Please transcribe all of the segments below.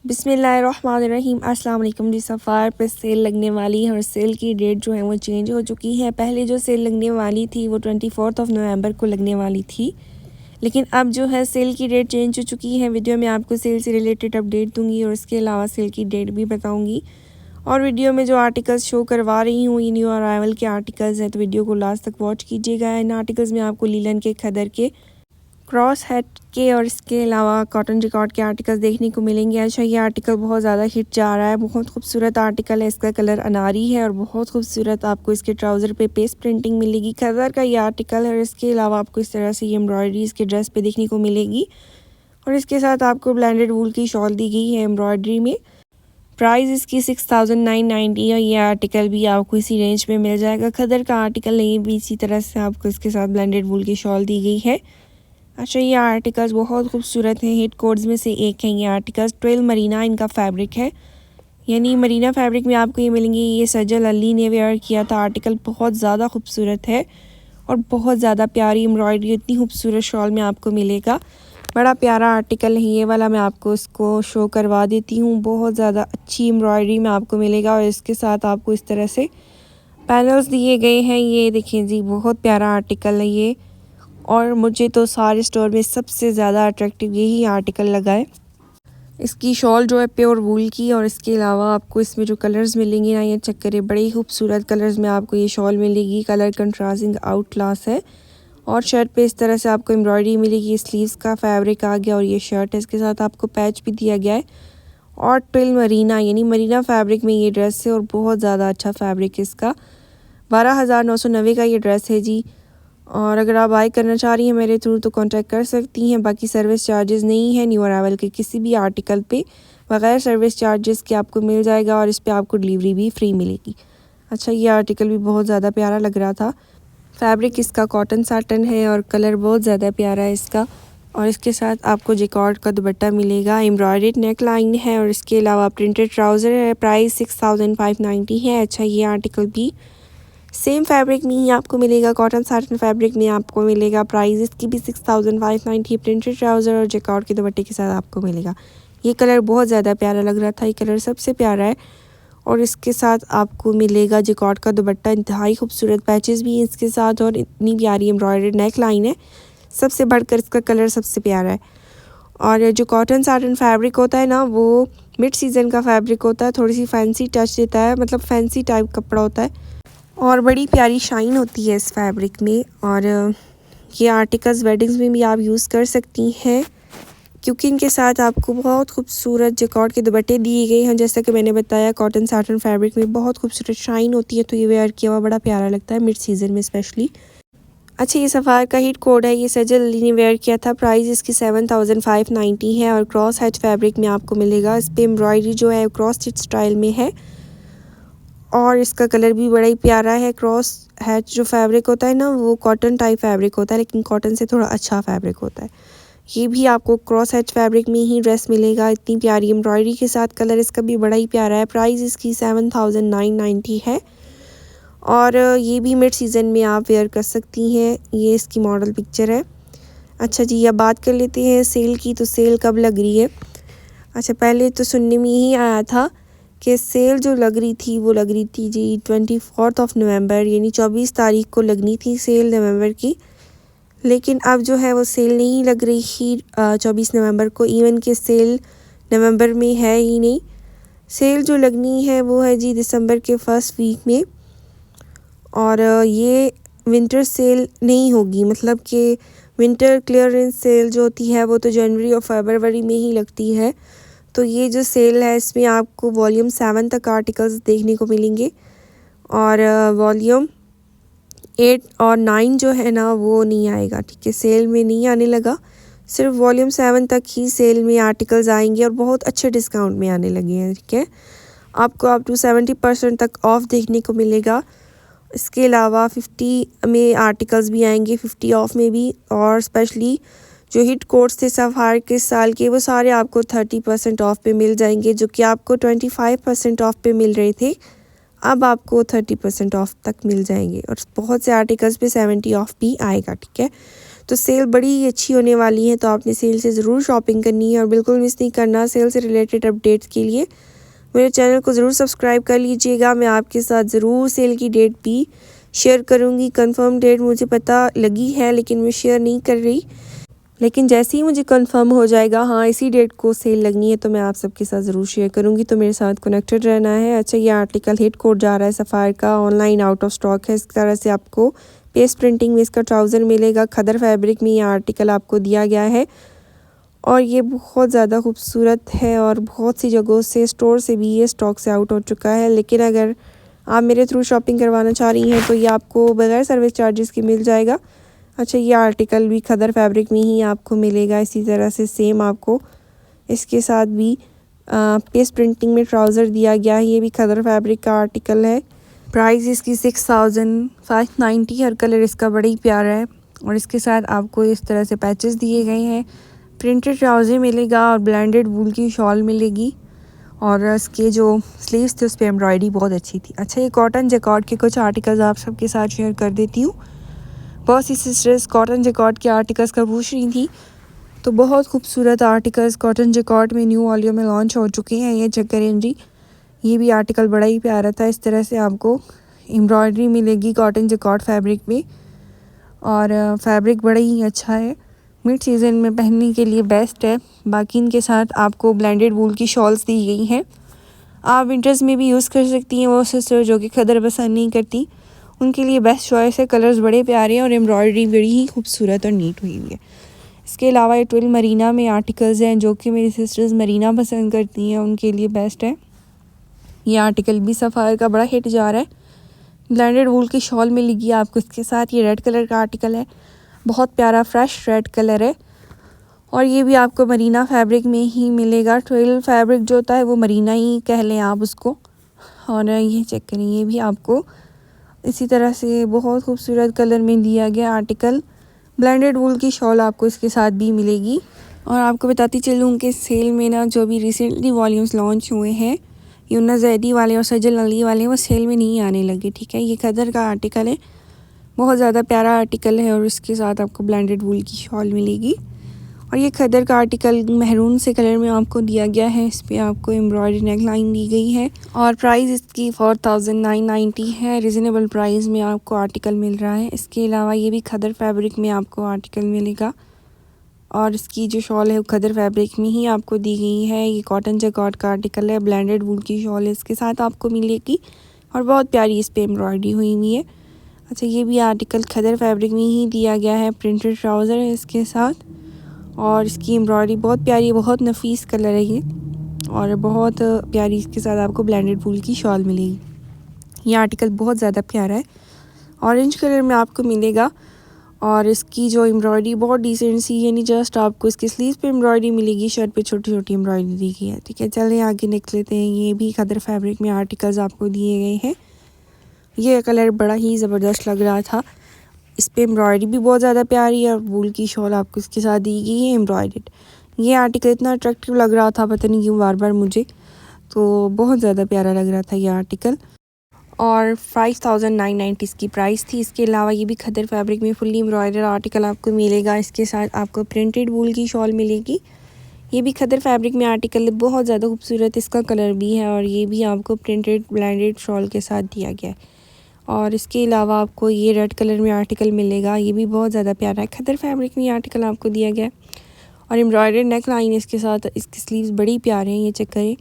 बिस्मिल्लाहिर्रहमानिर्रहीम। अस्सलाम वालेकुम जी। सफ़ार पे सेल लगने वाली है और सेल की डेट जो है वो चेंज हो चुकी है। पहले जो सेल लगने वाली थी वो 24 नवंबर को लगने वाली थी, लेकिन अब जो है सेल की डेट चेंज हो चुकी है। वीडियो में आपको सेल से रिलेटेड अपडेट दूंगी और इसके अलावा सेल की डेट भी बताऊंगी। और वीडियो में जो आर्टिकल्स शो करवा रही हूँ ये न्यू अराइवल के आर्टिकल्स हैं, तो वीडियो को लास्ट तक वॉच कीजिएगा। इन आर्टिकल्स में आपको लीलन के, खदर के, क्रॉस हेड के और इसके अलावा कॉटन रिकॉर्ड के आर्टिकल्स देखने को मिलेंगे। अच्छा, ये आर्टिकल बहुत ज़्यादा हिट जा रहा है, बहुत खूबसूरत आर्टिकल है। इसका कलर अनारी है और बहुत खूबसूरत आपको इसके ट्राउज़र पे पेस्ट प्रिंटिंग मिलेगी। खदर का ये आर्टिकल है और इसके अलावा आपको इस तरह से ये एम्ब्रॉयडरी इसके ड्रेस पे देखने को मिलेगी और इसके साथ आपको ब्लेंडेड वूल की शॉल दी गई है एम्ब्रॉयडरी में। प्राइस इसकी 6990 है। ये आर्टिकल भी आपको इसी रेंज में मिल जाएगा। खदर का आर्टिकल नहीं भी इसी तरह से आपको इसके साथ ब्लेंडेड वूल की शॉल दी गई है। अच्छा, ये आर्टिकल्स बहुत खूबसूरत हैं। हिट कोड्स में से एक है ये आर्टिकल्स। 12 मरीना इनका फैब्रिक है, यानी मरीना फैब्रिक में आपको ये मिलेंगे। ये सजल अली ने वेयर किया था। आर्टिकल बहुत ज़्यादा खूबसूरत है और बहुत ज़्यादा प्यारी एम्ब्रॉयडरी, इतनी खूबसूरत शॉल में आपको मिलेगा। बड़ा प्यारा आर्टिकल है ये वाला, मैं आपको इसको शो करवा देती हूँ। बहुत ज़्यादा अच्छी एम्ब्रॉयडरी में आपको मिलेगा और इसके साथ आपको इस तरह से पैनल्स दिए गए हैं। ये देखें जी, बहुत प्यारा आर्टिकल है ये, और मुझे तो सारे स्टोर में सबसे ज़्यादा अट्रैक्टिव यही आर्टिकल लगा है। इसकी शॉल जो है प्योर वूल की, और इसके अलावा आपको इसमें जो कलर्स मिलेंगे ना, ये चेक करें, बड़े ही खूबसूरत कलर्स में आपको ये शॉल मिलेगी। कलर कंट्रास्टिंग आउट क्लास है और शर्ट पे इस तरह से आपको एम्ब्रॉयडरी मिलेगी। स्लीव्स का फैब्रिक आ गया और ये शर्ट है, इसके साथ आपको पैच भी दिया गया है। और 12 मरीना यानी मरीना फैब्रिक में ये ड्रेस है और बहुत ज़्यादा अच्छा फैब्रिक है इसका। 12,990 का ये ड्रेस है जी। और अगर आप बाय करना चाह रही हैं मेरे थ्रू तो कांटेक्ट कर सकती हैं। बाकी सर्विस चार्जेस नहीं है न्यू अराइवल के किसी भी आर्टिकल पे, बगैर सर्विस चार्जेस के आपको मिल जाएगा और इस पे आपको डिलीवरी भी फ्री मिलेगी। अच्छा, ये आर्टिकल भी बहुत ज़्यादा प्यारा लग रहा था। फैब्रिक इसका कॉटन साटन है और कलर बहुत ज़्यादा प्यारा है इसका। और इसके साथ आपको जैकार्ड का दुपट्टा मिलेगा। एम्ब्रॉयडर्ड नेक लाइन है और इसके अलावा प्रिंटेड ट्राउज़र है। प्राइस 6590 है। अच्छा, ये आर्टिकल भी सेम फैब्रिक में ही आपको मिलेगा, कॉटन साटन फैब्रिक में आपको मिलेगा। प्राइस इसकी भी 6590। प्रिंटेड ट्राउज़र और जैकार्ड के दुपट्टे के साथ आपको मिलेगा। ये कलर बहुत ज़्यादा प्यारा लग रहा था, ये कलर सबसे प्यारा है। और इसके साथ आपको मिलेगा जैकार्ड का दुपट्टा, इंतहाई खूबसूरत पैचेस भी हैं इसके साथ और इतनी प्यारी एम्ब्रॉयडर्ड नेक लाइन है। सबसे बढ़कर इसका कलर सबसे प्यारा है। और जो कॉटन साटन फैब्रिक होता है ना, वो मिड सीज़न का फैब्रिक होता है, थोड़ी सी फैंसी टच देता है, मतलब फैंसी टाइप कपड़ा होता है और बड़ी प्यारी शाइन होती है इस फैब्रिक में। और ये आर्टिकल्स वेडिंग्स में भी आप यूज़ कर सकती हैं, क्योंकि इनके साथ आपको बहुत खूबसूरत जैकार्ड के दुपट्टे दिए गए हैं। जैसा कि मैंने बताया, कॉटन साटन फैब्रिक में बहुत खूबसूरत शाइन होती है, तो ये वेयर किया हुआ बड़ा प्यारा लगता है मिड सीज़न में स्पेशली। अच्छा, ये सफ़ार का हिट कोड है। ये सजल अली ने वेयर किया था। प्राइस इसकी 7590 है और क्रॉस हेड फैब्रिक में आपको मिलेगा। इस पर एम्ब्रॉयडरी जो है क्रॉस स्टिच स्टाइल में है और इसका कलर भी बड़ा ही प्यारा है। क्रॉस हेड जो फैब्रिक होता है ना, वो कॉटन टाइप फैब्रिक होता है, लेकिन कॉटन से थोड़ा अच्छा फैब्रिक होता है। ये भी आपको क्रॉस हेड फैब्रिक में ही ड्रेस मिलेगा, इतनी प्यारी एम्ब्रॉयडरी के साथ। कलर इसका भी बड़ा ही प्यारा है। प्राइस इसकी 7990 है और ये भी मिड सीज़न में आप वेयर कर सकती हैं। ये इसकी मॉडल पिक्चर है। अच्छा जी, अब बात कर लेते हैं सेल की। तो सेल कब लग रही है? अच्छा, पहले तो सुनने में यही आया था कि सेल जो लग रही थी वो लग रही थी जी 24 नवंबर, यानी 24 तारीख को लगनी थी सेल नवंबर की। लेकिन अब जो है वो सेल नहीं लग रही ही 24 नवंबर को। इवन के सेल नवंबर में है ही नहीं। सेल जो लगनी है वो है जी दिसंबर के फर्स्ट वीक में। और ये विंटर सेल नहीं होगी, मतलब कि विंटर क्लियरेंस सेल जो होती है वो तो जनवरी और फरवरी में ही लगती है। तो ये जो सेल है इसमें आपको वॉल्यूम 7 तक आर्टिकल्स देखने को मिलेंगे और वॉल्यूम 8 और 9 जो है ना वो नहीं आएगा। ठीक है, सेल में नहीं आने लगा, सिर्फ वॉल्यूम 7 तक ही सेल में आर्टिकल्स आएंगे और बहुत अच्छे डिस्काउंट में आने लगे हैं। ठीक है, आपको अप टू 70% तक ऑफ देखने को मिलेगा। इसके अलावा 50 में आर्टिकल्स भी आएंगे, 50 ऑफ में भी। और स्पेशली जो हिट कोड्स थे सफ़ार के साल के, वो सारे आपको 30% ऑफ पे मिल जाएंगे, जो कि आपको 25% ऑफ पे मिल रहे थे, अब आपको 30% ऑफ तक मिल जाएंगे। और बहुत से आर्टिकल्स पे 70 ऑफ भी आएगा। ठीक है, तो सेल बड़ी अच्छी होने वाली है, तो आपने सेल से ज़रूर शॉपिंग करनी है और बिल्कुल मिस नहीं करना सेल से रिलेटेड अपडेट्स के लिए। मेरे चैनल को ज़रूर सब्सक्राइब कर लीजिएगा। मैं आपके साथ ज़रूर सेल की डेट भी शेयर करूँगी। कंफर्म डेट मुझे पता लगी है लेकिन मैं शेयर नहीं कर रही, लेकिन जैसे ही मुझे कंफर्म हो जाएगा हाँ इसी डेट को सेल लगनी है तो मैं आप सबके साथ ज़रूर शेयर करूँगी, तो मेरे साथ कनेक्टेड रहना है। अच्छा, ये आर्टिकल हिट कोड जा रहा है सफ़ायर का, ऑनलाइन आउट ऑफ स्टॉक है। इस तरह से आपको पेस्ट प्रिंटिंग में इसका ट्राउज़र मिलेगा। खदर फैब्रिक में ये आर्टिकल आपको दिया गया है और ये बहुत ज़्यादा खूबसूरत है और बहुत सी जगहों से स्टोर से भी ये स्टॉक से आउट हो चुका है, लेकिन अगर आप मेरे थ्रू शॉपिंग करवाना चाह रही हैं तो ये आपको बगैर सर्विस चार्जेस के मिल जाएगा। अच्छा, ये आर्टिकल भी खदर फैब्रिक में ही आपको मिलेगा। इसी तरह से सेम आपको इसके साथ भी पेस्ट प्रिंटिंग में ट्राउज़र दिया गया है। ये भी खदर फैब्रिक का आर्टिकल है। प्राइस इसकी 6590। हर कलर इसका बड़ा ही प्यारा है और इसके साथ आपको इस तरह से पैचेस दिए गए हैं। प्रिंटेड ट्राउज़र मिलेगा और ब्लेंडेड वूल की शॉल मिलेगी और इसके जो स्लीव्स थे उस पर एम्ब्रॉयडरी बहुत अच्छी थी। अच्छा, ये कॉटन जैकॉर्ड के कुछ आर्टिकल्स आप सबके साथ शेयर कर देती हूँ। बहुत सी सिस्टर्स कॉटन जैकॉर्ड के आर्टिकल्स का पूछ रही थी, तो बहुत खूबसूरत आर्टिकल्स कॉटन जैकॉर्ड में न्यू वॉल्यूम में लॉन्च हो चुके हैं। ये चेक करें जी, ये भी आर्टिकल बड़ा ही प्यारा था। इस तरह से आपको एम्ब्रॉयडरी मिलेगी कॉटन जैकॉर्ड फैब्रिक में और फैब्रिक बड़ा ही अच्छा है, मिड सीज़न में पहनने के लिए बेस्ट है। बाकी इनके साथ आपको ब्लेंडेड वूल की शॉल्स दी गई हैं। आप विंटर्स में भी यूज़ कर सकती हैं। वो सिस्टर जो कि खदर पसंद नहीं करती उनके लिए बेस्ट चॉइस है। कलर्स बड़े प्यारे हैं और एम्ब्रॉयडरी बड़ी ही खूबसूरत और नीट हुई हुई है। इसके अलावा ये 12 मरीना में आर्टिकल्स हैं, जो कि मेरी सिस्टर्स मरीना पसंद करती हैं उनके लिए बेस्ट है। ये आर्टिकल भी सफ़ायर का बड़ा हिट जा रहा है। ब्लेंडेड वूल की शॉल मिलेगी आपको इसके साथ। ये रेड कलर का आर्टिकल है, बहुत प्यारा फ्रेश रेड कलर है और ये भी आपको मरीना फैब्रिक में ही मिलेगा। 12 फैब्रिक जो होता है वो मरीना ही कह लें आप उसको। और ये चेक करें, ये भी आपको इसी तरह से बहुत खूबसूरत कलर में दिया गया आर्टिकल। ब्लेंडेड वूल की शॉल आपको इसके साथ भी मिलेगी। और आपको बताती चलूँ कि सेल में ना जो भी रिसेंटली वॉल्यूम्स लॉन्च हुए हैं, यूना जैदी वाले और सजल अली वाले, वो सेल में नहीं आने लगे। ठीक है, ये खदर का आर्टिकल है, बहुत ज़्यादा प्यारा आर्टिकल है और इसके साथ आपको ब्लेंडेड वूल की शॉल मिलेगी। और ये खदर का आर्टिकल महरून से कलर में आपको दिया गया है। इस पर आपको एम्ब्रॉयडरी नेक लाइन दी गई है और प्राइस इसकी 4990 है। रिजनेबल प्राइस में आपको आर्टिकल मिल रहा है। इसके अलावा ये भी खदर फैब्रिक में आपको आर्टिकल मिलेगा और इसकी जो शॉल है वो खदर फैब्रिक में ही आपको दी गई है। ये कॉटन जैकॉर्ड का आर्टिकल है, ब्लेंडेड वूल की शॉल इसके साथ आपको मिलेगी और बहुत प्यारी इस पर एम्ब्रॉयडरी हुई हुई है। अच्छा, ये भी आर्टिकल खदर फैब्रिक में ही दिया गया है। प्रिंटेड ट्राउज़र है इसके साथ और इसकी एम्ब्रॉयडरी बहुत प्यारी है, बहुत नफीस कलर है ये और बहुत प्यारी इसके साथ आपको ब्लेंडेड वूल की शॉल मिलेगी। ये आर्टिकल बहुत ज़्यादा प्यारा है, ऑरेंज कलर में आपको मिलेगा और इसकी जो एम्ब्रॉयडरी बहुत डिसेंट सी, यानी जस्ट आपको इसकी स्लीव्स पे एम्ब्रॉयडरी मिलेगी, शर्ट पे छोटी छोटी एम्ब्रॉयडरी दी गई है। ठीक है, चलें आगे निकल लेते हैं। ये भी खदर फैब्रिक में आर्टिकल्स आपको दिए गए हैं। ये कलर बड़ा ही ज़बरदस्त लग रहा था, इस पर एम्ब्रॉयडरी भी बहुत ज़्यादा प्यारी है और वूल की शॉल आपको इसके साथ दी गई है एम्ब्रॉयडर्ड। ये आर्टिकल इतना अट्रैक्टिव लग रहा था, पता नहीं क्यों बार बार मुझे, तो बहुत ज़्यादा प्यारा लग रहा था ये आर्टिकल और 5990 इसकी प्राइस थी। इसके अलावा ये भी खदर फैब्रिक में फुल्ली एम्ब्रॉयडर्ड आर्टिकल आपको मिलेगा। इसके साथ आपको प्रिंटेड वूल की शॉल मिलेगी। ये भी खदर फैब्रिक में आर्टिकल बहुत ज़्यादा खूबसूरत इसका कलर भी है और ये भी आपको प्रिंटेड ब्लेंडेड शॉल के साथ दिया गया है। और इसके अलावा आपको ये रेड कलर में आर्टिकल मिलेगा, ये भी बहुत ज़्यादा प्यारा है। खदर फैब्रिक में ये आर्टिकल आपको दिया गया है और एम्ब्रॉयडर्ड नेक लाइन इसके साथ। इसकी स्लीव्स बड़ी प्यारे हैं, ये चेक करें,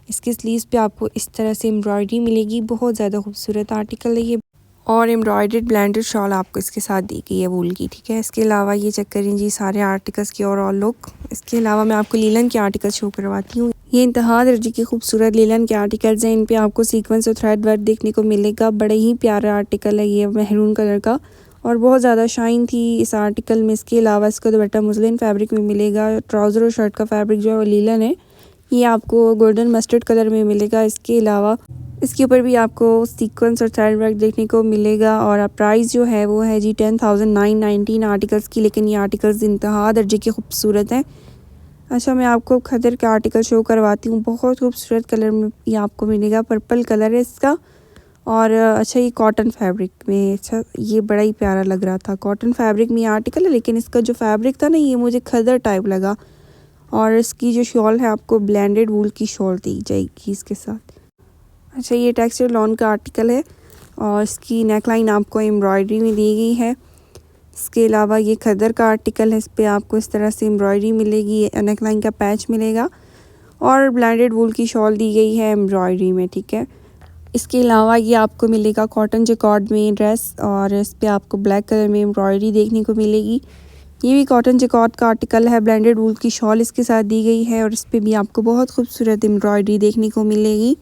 इसकी स्लीव्स पे आपको इस तरह से एम्ब्रॉयडरी मिलेगी। बहुत ज़्यादा खूबसूरत आर्टिकल है ये और एम्ब्रॉयडर्ड ब्लेंडेड शॉल आपको इसके साथ दी गई है वूल की। ठीक है, इसके अलावा ये चेक करें जी सारे आर्टिकल्स की ओवरऑल लुक। इसके अलावा मैं आपको लीलन के आर्टिकल शो करवाती हूँ। ये इंतहा दर्जे के खूबसूरत लीलन के आर्टिकल्स हैं। इन पे आपको सीक्वेंस और थ्रेड वर्क देखने को मिलेगा। बड़े ही प्यारा आर्टिकल है ये, महरून कलर का और बहुत ज़्यादा शाइन थी इस आर्टिकल में। इसके अलावा इसको दुपट्टा मुस्लिन फैब्रिक में मिलेगा। ट्राउज़र और शर्ट का फैब्रिक जो है लीलन है, ये आपको गोल्डन मस्टर्ड कलर में मिलेगा। इसके अलावा इसके ऊपर भी आपको सीक्वेंस और थ्रेड वर्क देखने को मिलेगा और प्राइस जो है वो है जी 10,919 आर्टिकल्स की, लेकिन ये आर्टिकल्स इंतहा दर्जे के खूबसूरत हैं। अच्छा, मैं आपको खदर का आर्टिकल शो करवाती हूँ। बहुत खूबसूरत कलर में ये आपको मिलेगा, पर्पल कलर है इसका और अच्छा ये कॉटन फैब्रिक में, अच्छा ये बड़ा ही प्यारा लग रहा था। कॉटन फैब्रिक में ये आर्टिकल है, लेकिन इसका जो फैब्रिक था ना ये मुझे खदर टाइप लगा। और इसकी जो शॉल है आपको ब्लेंडेड वूल की शॉल दी जाएगी इसके साथ। अच्छा ये टेक्सचर लॉन का आर्टिकल है और इसकी नेकलाइन आपको एम्ब्रॉयडरी में दी गई है। इसके अलावा ये खदर का आर्टिकल है, इस पर आपको इस तरह से एम्ब्रॉयडरी मिलेगी, नेकलाइन का पैच मिलेगा और ब्लेंडेड वूल की शॉल दी गई है एम्ब्रॉयडरी में, ठीक है। इसके अलावा ये आपको मिलेगा कॉटन जैकॉर्ड में ड्रेस और इस पर आपको ब्लैक कलर में एम्ब्रॉयडरी देखने को मिलेगी। ये भी कॉटन जैकॉर्ड का आर्टिकल है, ब्लेंडेड वूल की शॉल इसके साथ दी गई है और इस पर भी आपको बहुत खूबसूरत एम्ब्रॉयडरी देखने को मिलेगी।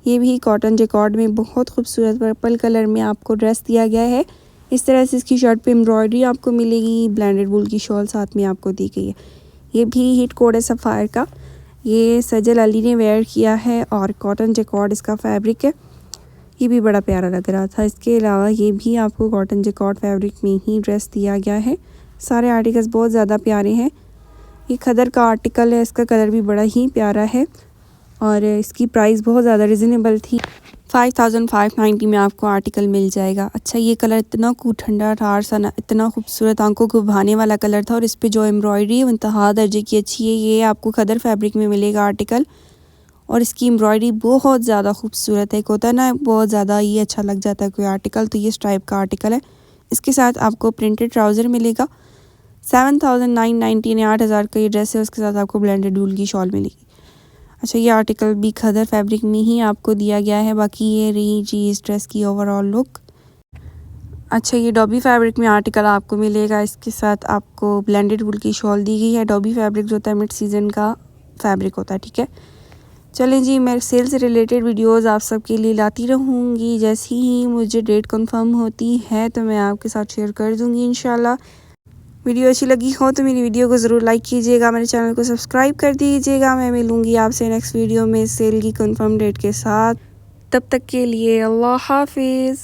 ये भी कॉटन जैकॉर्ड में बहुत खूबसूरत पर्पल कलर में आपको ड्रेस दिया गया है। इस तरह से इसकी शर्ट पे एम्ब्रॉयडरी आपको मिलेगी, ब्लेंडेड वूल की शॉल साथ में आपको दी गई है। ये भी हिट कोड है सफ़ायर का, ये सजल अली ने वेयर किया है और कॉटन जैकॉर्ड इसका फैब्रिक है। ये भी बड़ा प्यारा लग रहा था। इसके अलावा ये भी आपको कॉटन जैकॉर्ड फैब्रिक में ही ड्रेस दिया गया है। सारे आर्टिकल्स बहुत ज़्यादा प्यारे हैं। ये खदर का आर्टिकल है, इसका कलर भी बड़ा ही प्यारा है और इसकी प्राइस बहुत ज़्यादा रिजनेबल थी। 5590 में आपको आर्टिकल मिल जाएगा। अच्छा ये कलर इतना ठंडा ठार सा ना, इतना खूबसूरत आंखों को भाने वाला कलर था और इस पे जो एम्ब्रॉयडरी है वो इंतहा दर्जे की अच्छी है। ये आपको खदर फैब्रिक में मिलेगा आर्टिकल और इसकी एम्ब्रॉयडरी बहुत ज़्यादा खूबसूरत है। एक होता है ना बहुत ज़्यादा ये अच्छा लग जाता है कोई आर्टिकल, तो ये स्ट्राइप का आर्टिकल है। इसके साथ आपको प्रिंटेड ट्राउज़र मिलेगा। 7990 ने 8000 का ये ड्रेस है, उसके साथ आपको ब्लेंडेड वूल की शॉल मिलेगी। अच्छा ये आर्टिकल भी खदर फैब्रिक में ही आपको दिया गया है। बाकी ये रही जी इस ड्रेस की ओवरऑल लुक। अच्छा ये डॉबी फैब्रिक में आर्टिकल आपको मिलेगा, इसके साथ आपको ब्लेंडेड वूल की शॉल दी गई है। डॉबी फैब्रिक जो होता है मिड सीज़न का फैब्रिक होता है, ठीक है। चलें जी, मैं सेल से रिलेटेड वीडियोस आप सबके लिए लाती रहूँगी। जैसे ही मुझे डेट कंफर्म होती है तो मैं आपके साथ शेयर कर दूँगी इंशाल्लाह। वीडियो अच्छी लगी हो तो मेरी वीडियो को ज़रूर लाइक कीजिएगा, मेरे चैनल को सब्सक्राइब कर दीजिएगा। मैं मिलूँगी आपसे नेक्स्ट वीडियो में सेल की कंफर्म डेट के साथ। तब तक के लिए अल्लाह हाफिज़।